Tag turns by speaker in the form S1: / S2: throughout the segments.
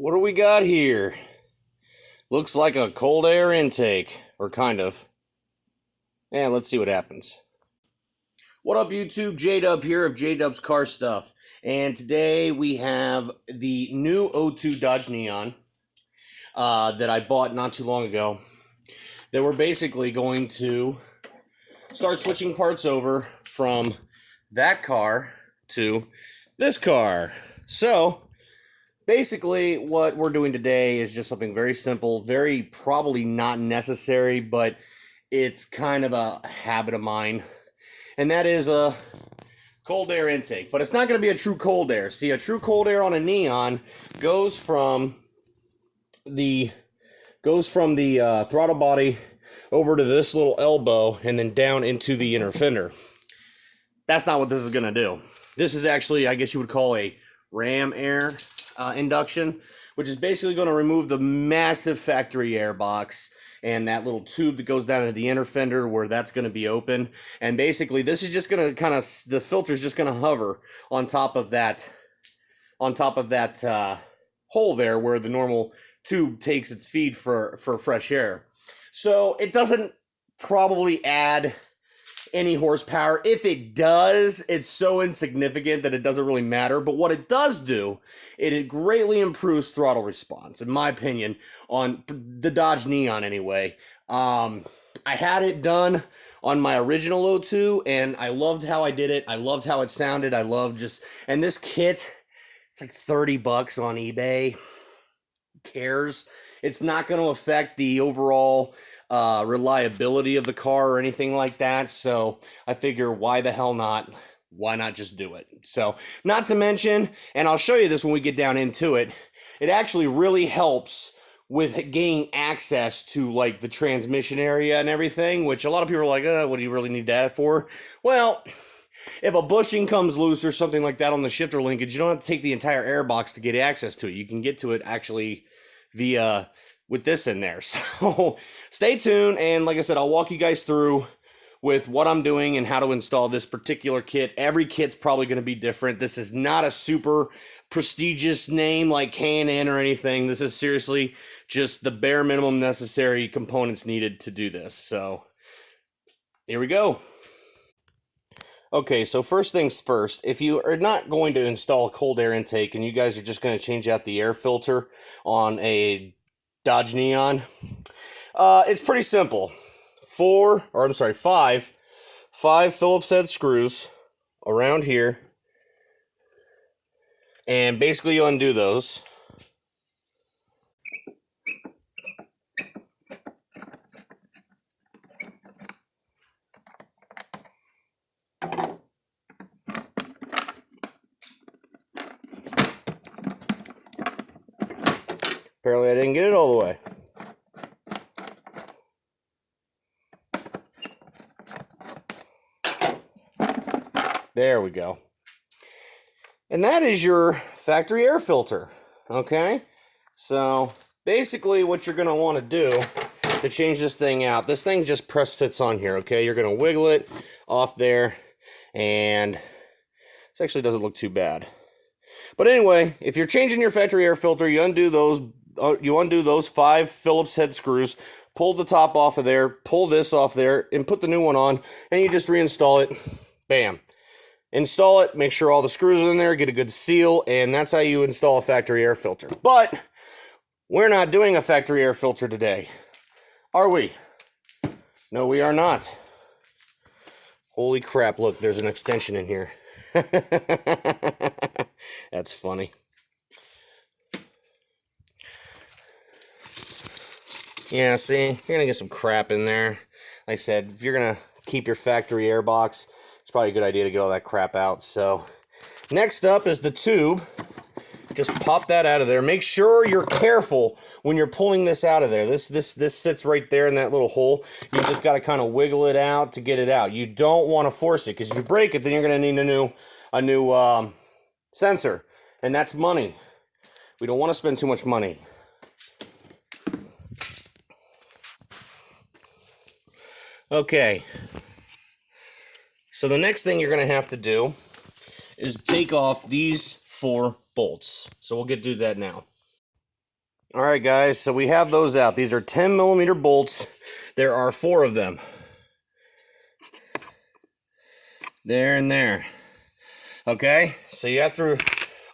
S1: What do we got here? Looks like a cold air intake, or kind of. And let's see what happens. What up, YouTube? J-Dub here of J-Dub's Car Stuff. And today we have the new O2 Dodge Neon that I bought not too long ago. That we're basically going to start switching parts over from that car to this car. So, basically, what we're doing today is just something very simple, very probably not necessary, but it's kind of a habit of mine. And that is a cold air intake. But it's not going to be a true cold air. See, a true cold air on a Neon goes from the throttle body over to this little elbow and then down into the inner fender. That's not what this is going to do. This is actually, I guess you would call a ram air induction, which is basically going to remove the massive factory air box and that little tube that goes down into the inner fender where that's going to be open. And basically this is just going to kind of, the filter is just going to hover on top of that hole there where the normal tube takes its feed for fresh air. So it doesn't probably add any horsepower. If it does, it's so insignificant that it doesn't really matter. But what it does do, it greatly improves throttle response, in my opinion, on the Dodge Neon anyway. I had it done on my original O2, and I loved how I did it. I loved how it sounded. I loved and this kit, it's like $30 on eBay. Who cares? It's not going to affect the overall reliability of the car or anything like that. So I figure, why the hell not? Why not just do it? So, not to mention, and I'll show you this when we get down into it, it actually really helps with gaining access to like the transmission area and everything, which a lot of people are like, what do you really need that for? Well, if a bushing comes loose or something like that on the shifter linkage, you don't have to take the entire air box to get access to it. You can get to it actually via with this in there. So stay tuned, and like I said, I'll walk you guys through with what I'm doing and how to install this particular kit. Every kit's probably going to be different. This is not a super prestigious name like K&N or anything. This is seriously just the bare minimum necessary components needed to do this. So here we go. Okay, so first things first, if you are not going to install a cold air intake and you guys are just going to change out the air filter on a Dodge Neon, it's pretty simple. Five Phillips head screws around here, and basically you undo those. Apparently I didn't get it all the way. There we go. And that is your factory air filter. Okay? So basically what you're going to want to do to change this thing out, this thing just press fits on here. Okay? You're going to wiggle it off there, and this actually doesn't look too bad. But anyway, if you're changing your factory air filter, you undo those 5 Phillips head screws, pull the top off of there, pull this off there, and put the new one on, and you just reinstall it. Bam. Install it, make sure all the screws are in there, get a good seal, and that's how you install a factory air filter. But we're not doing a factory air filter today, are we? No, we are not. Holy crap, look, there's an extension in here. That's funny. Yeah, see, you're going to get some crap in there. Like I said, if you're going to keep your factory air box, it's probably a good idea to get all that crap out. So, next up is the tube. Just pop that out of there. Make sure you're careful when you're pulling this out of there. This sits right there in that little hole. You just got to kind of wiggle it out to get it out. You don't want to force it, because if you break it, then you're going to need a new sensor, and that's money. We don't want to spend too much money. Okay. So the next thing you're going to have to do is take off these 4 bolts. So we'll do that now. All right, guys, so we have those out. These are 10 millimeter bolts. There are 4 of them. There and there. Okay, so you have to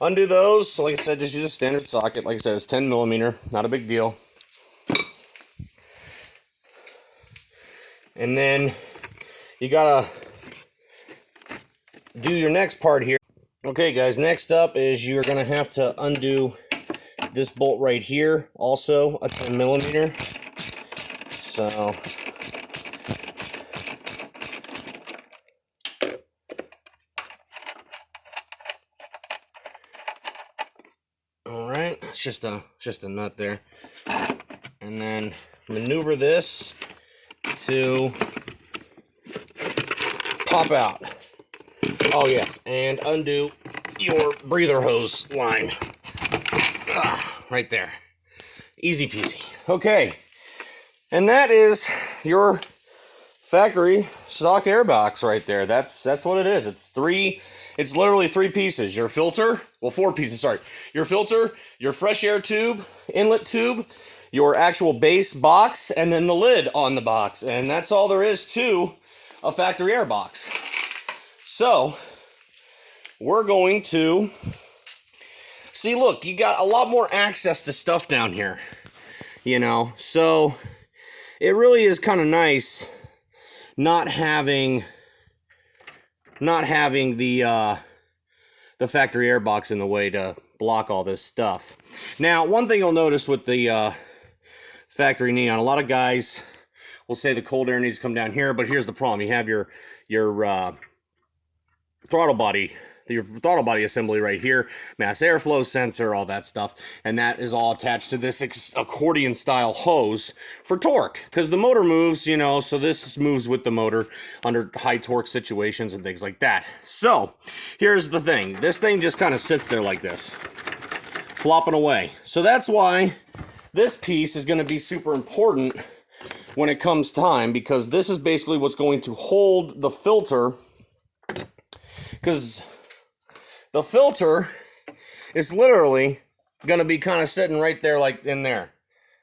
S1: undo those. So like I said, just use a standard socket. Like I said, it's 10 millimeter, not a big deal. And then you gotta do your next part here. Okay, guys, next up is you're gonna have to undo this bolt right here, also a 10 millimeter. So all right, it's just a nut there, and then maneuver this to pop out. Oh yes, and undo your breather hose line. Right there. Easy peasy. Okay, and that is your factory stock airbox right there. That's what it is. It's literally 3 pieces. Your filter, well, 4 pieces, sorry. Your filter, your fresh air tube, inlet tube, your actual base box, and then the lid on the box. And that's all there is to a factory air box. So, we're going to see, look, you got a lot more access to stuff down here, you know, so it really is kind of nice not having the factory air box in the way to block all this stuff. Now, one thing you'll notice with the factory neon, a lot of guys will say the cold air needs to come down here, but here's the problem. You have your throttle body assembly right here, mass airflow sensor, all that stuff, and that is all attached to this accordion style hose for torque, because the motor moves, you know, so this moves with the motor under high torque situations and things like that. So here's the thing, this thing just kind of sits there like this, flopping away. So that's why this piece is going to be super important when it comes time, because this is basically what's going to hold the filter, because the filter is literally going to be kind of sitting right there, like in there.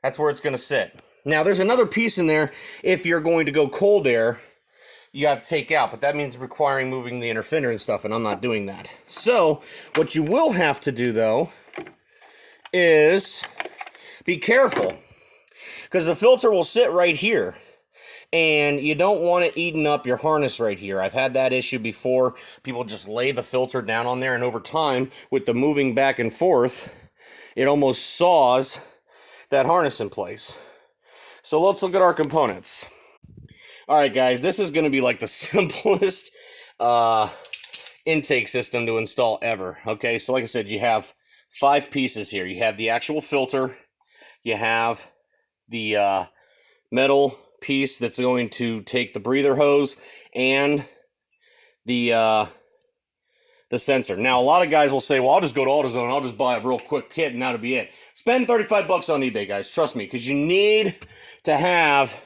S1: That's where it's going to sit. Now, there's another piece in there. If you're going to go cold air, you have to take out, but that means requiring moving the inner fender and stuff, and I'm not doing that. So, what you will have to do, though, is be careful, because the filter will sit right here. And you don't want it eating up your harness right here. I've had that issue before. People just lay the filter down on there, and over time, with the moving back and forth, it almost saws that harness in place. So let's look at our components. Alright guys, this is going to be like the simplest intake system to install ever. Okay, so like I said, you have 5 pieces here. You have the actual filter, you have the metal piece that's going to take the breather hose, and the sensor. Now, a lot of guys will say, well, I'll just go to AutoZone, I'll just buy a real quick kit, and that'll be it. Spend 35 bucks on eBay, guys. Trust me, because you need to have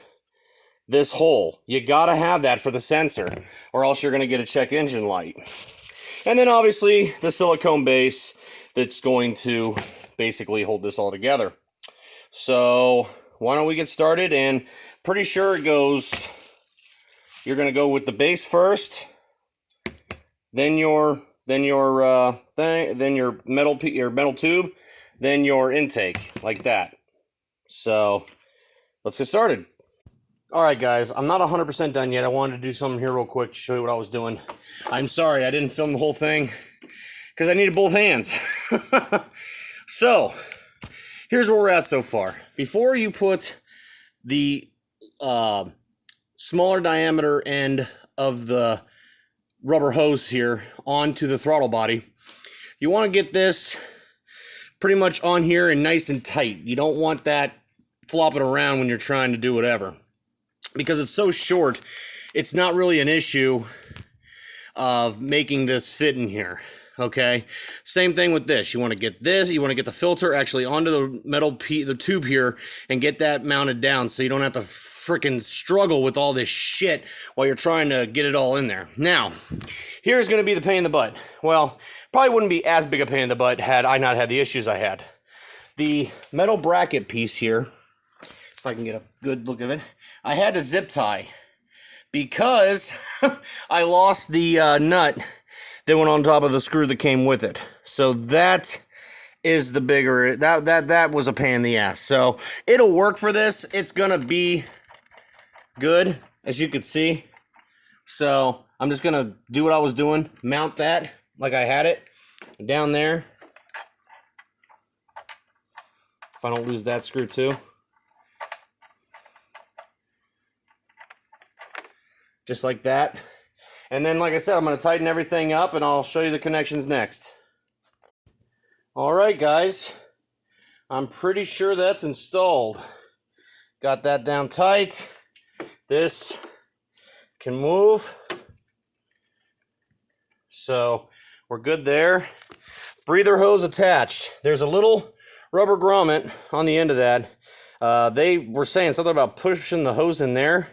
S1: this hole. You gotta have that for the sensor, or else you're gonna get a check engine light. And then, obviously, the silicone base that's going to basically hold this all together. So, why don't we get started? And pretty sure it goes, you're going to go with the base first, then your metal tube, then your intake, like that. So let's get started. All right, guys, I'm not 100% done yet. I wanted to do something here real quick to show you what I was doing. I'm sorry I didn't film the whole thing because I needed both hands. So here's where we're at so far. Before you put the smaller diameter end of the rubber hose here onto the throttle body, you want to get this pretty much on here and nice and tight. You don't want that flopping around when you're trying to do whatever, because it's so short, it's not really an issue of making this fit in here. Okay, same thing with this. You want to get this, you want to get the filter actually onto the the tube here and get that mounted down so you don't have to freaking struggle with all this shit while you're trying to get it all in there. Now, here's going to be the pain in the butt. Well, probably wouldn't be as big a pain in the butt had I not had the issues I had. the metal bracket piece here, if I can get a good look at it, I had to zip tie because I lost the nut that went on top of the screw that came with it. So that is the bigger, that was a pain in the ass. So it'll work for this. It's gonna be good, as you can see. So I'm just gonna do what I was doing, mount that like I had it down there. If I don't lose that screw too. Just like that. And then, like I said, I'm gonna tighten everything up and I'll show you the connections next. All right, guys, I'm pretty sure that's installed. Got that down tight. This can move. So we're good there. Breather hose attached. There's a little rubber grommet on the end of that. They were saying something about pushing the hose in there.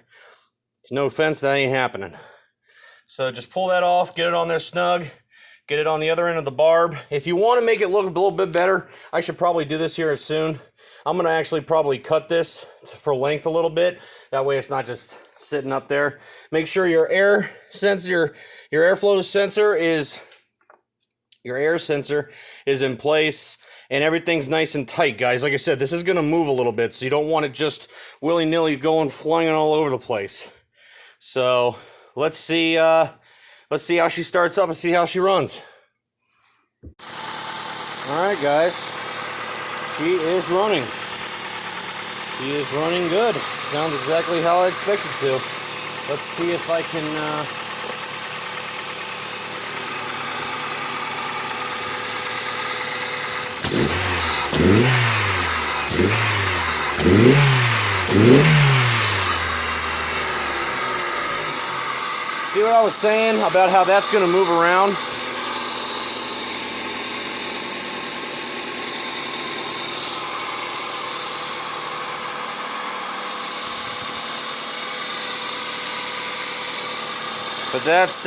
S1: No offense, that ain't happening. So just pull that off, get it on there snug. Get it on the other end of the barb. If you want to make it look a little bit better, I should probably do this here soon. I'm going to actually probably cut this for length a little bit. That way it's not just sitting up there. Make sure your air sensor, your airflow sensor is, your air sensor is in place and everything's nice and tight, guys. Like I said, this is going to move a little bit, so you don't want it just willy-nilly going flying all over the place. So let's see how she starts up and see how she runs. All right, guys. She is running. She is running good. Sounds exactly how I expected to. Let's see if I can... See what I was saying about how that's going to move around? But that's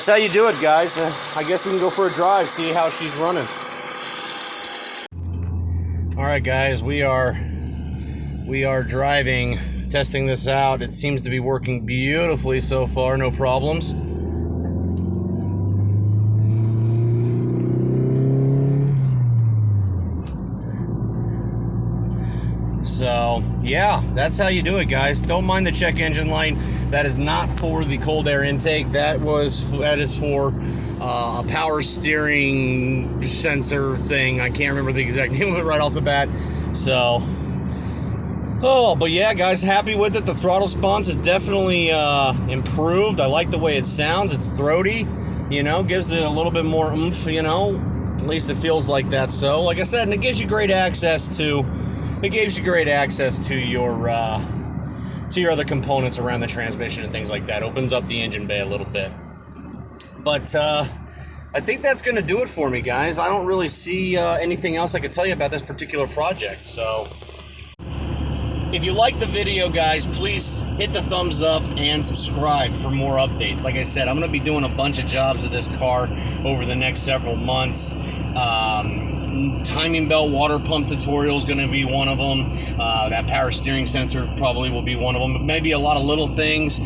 S1: how you do it, guys. I guess we can go for a drive, see how she's running. All right, guys, we are driving, testing this out. It seems to be working beautifully so far, no problems. So yeah, that's how you do it, guys. Don't mind the check engine light. That is not for the cold air intake. That is for a power steering sensor thing. I can't remember the exact name of it right off the bat. So, but yeah, guys, happy with it. The throttle response is definitely improved. I like the way it sounds. It's throaty, you know, gives it a little bit more oomph, you know. At least it feels like that. So, like I said, and it gives you great access to your other components around the transmission and things like that. Opens up the engine bay a little bit. But I think that's going to do it for me, guys. I don't really see anything else I could tell you about this particular project. So if you like the video, guys, please hit the thumbs up and subscribe for more updates. Like I said, I'm going to be doing a bunch of jobs of this car over the next several months. Timing belt water pump tutorial is going to be one of them. That power steering sensor probably will be one of them. But maybe a lot of little things.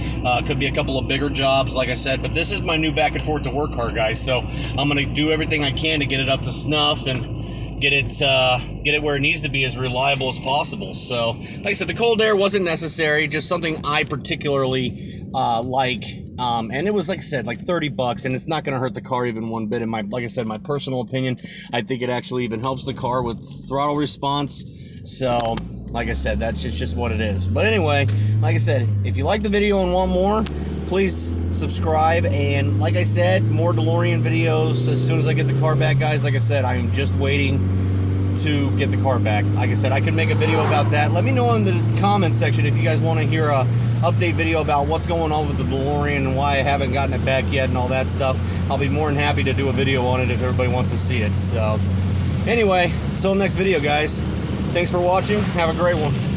S1: Could be a couple of bigger jobs, like I said. But this is my new back and forth to work car, guys. So I'm going to do everything I can to get it up to snuff and get it where it needs to be, as reliable as possible. So, like I said, the cold air wasn't necessary. Just something I particularly like. And it was, like I said, like $30, and it's not going to hurt the car even one bit. In like I said, my personal opinion, I think it actually even helps the car with throttle response. So, like I said, that's just what it is. But anyway, like I said, if you like the video and want more, please subscribe. And like I said, more DeLorean videos as soon as I get the car back, guys. Like I said, I am just waiting to get the car back. Like I said, I could make a video about that. Let me know in the comment section if you guys want to hear a update video about what's going on with the DeLorean and why I haven't gotten it back yet and all that stuff. I'll be more than happy to do a video on it if everybody wants to see it. So anyway, until next video, guys, thanks for watching. Have a great one.